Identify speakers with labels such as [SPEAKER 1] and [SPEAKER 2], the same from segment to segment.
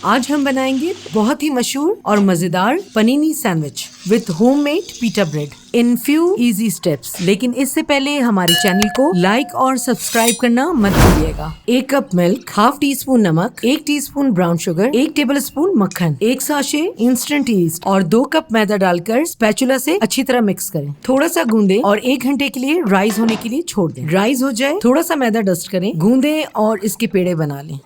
[SPEAKER 1] आज हम बनाएंगे बहुत ही मशहूर और मजेदार panini sandwich with homemade pita bread in few easy steps. लेकिन इससे पहले हमारे चैनल को लाइक और सब्सक्राइब करना मत भूलिएगा। 1 cup milk, half tea spoon नमक, 1 टीस्पून ब्राउन शुगर, 1 टेबलस्पून मक्खन, 1 साशे इंस्टेंट ईस्ट और 2 कप मैदा डालकर स्पैचुला से अच्छी तरह मिक्स करें। थोड़ा सा गूंदें और 1 घंटे के लिए राइज होने के लिए छोड़ दें। राइज हो जाए थोड़ा सा मैदा डस्ट करें, गूंदें और इसके पेड़े बना लें।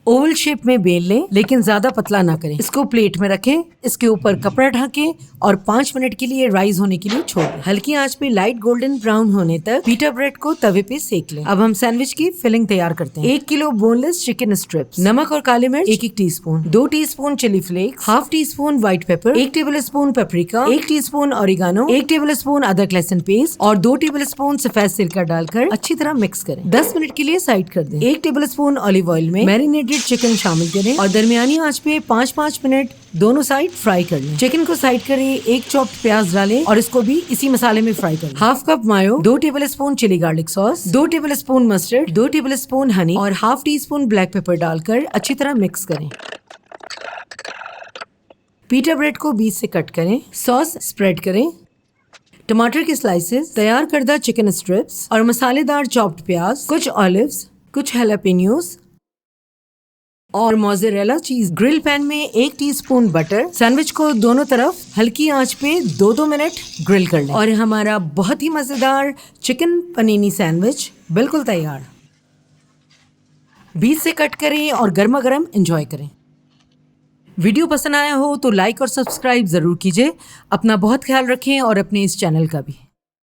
[SPEAKER 1] ओवल शेप में बेल लें, लेकिन ज्यादा पतला ना करें। इसको प्लेट में रखें, इसके ऊपर कपड़ा ढकें और 5 मिनट के लिए राइज होने के लिए छोड़ दें। हल्की आंच पे लाइट गोल्डन ब्राउन होने तक पीटा ब्रेड को तवे पे सेक लें। अब हम सैंडविच की फिलिंग तैयार करते हैं। 1 किलो बोनलेस चिकन स्ट्रिप्स, नमक और काली मिर्च 1-1 teaspoon, 2 teaspoon chilli flakes, half teaspoon white pepper, 1 tablespoon paprika, 1 teaspoon oregano, 1 tablespoon अदरक लहसुन पेस्ट और 2 टेबलस्पून सफेद सिरका डालकर अच्छी तरह मिक्स करें। 10 मिनट के लिए साइड कर दें। 1 टेबलस्पून ऑलिव ऑयल में मैरिनेटेड चिकन शामिल करें और दरमियानी आंच पे 5-5 मिनट दोनों साइड फ्राई कर लें। चिकन को साइड करें, 1 चॉप्ड प्याज डालें और इसको भी इसी मसाले में फ्राई करें। Half cup mayo, 2 tablespoon chilli garlic sauce, 2 tablespoon mustard, 2 tablespoon honey और half teaspoon black pepper डालकर अच्छी तरह मिक्स करें। पीटा ब्रेड को बीच से कट करें, सॉस स्प्रेड करें, टमाटर के स्लाइसेस, तैयार करदा चिकन स्ट्रिप्स और मसालेदार चॉप्ड प्याज, कुछ ऑलिव्स, कुछ हैलापेनियोस और मोज़रेला चीज। ग्रिल पैन में 1 टीस्पून बटर। सैंडविच को दोनों तरफ हल्की आंच पे 2-2 मिनट ग्रिल कर लें और हमारा बहुत ही मजेदार चिकन पनीनी सैंडविच बिल्कुल तैयार। बीच से कट करें और गर्मा गर्म एंजॉय करें। वीडियो पसंद आया हो तो लाइक और सब्सक्राइब जरूर कीजिए। अपना बहुत ख्याल रखें और अपने इस चैनल का भी।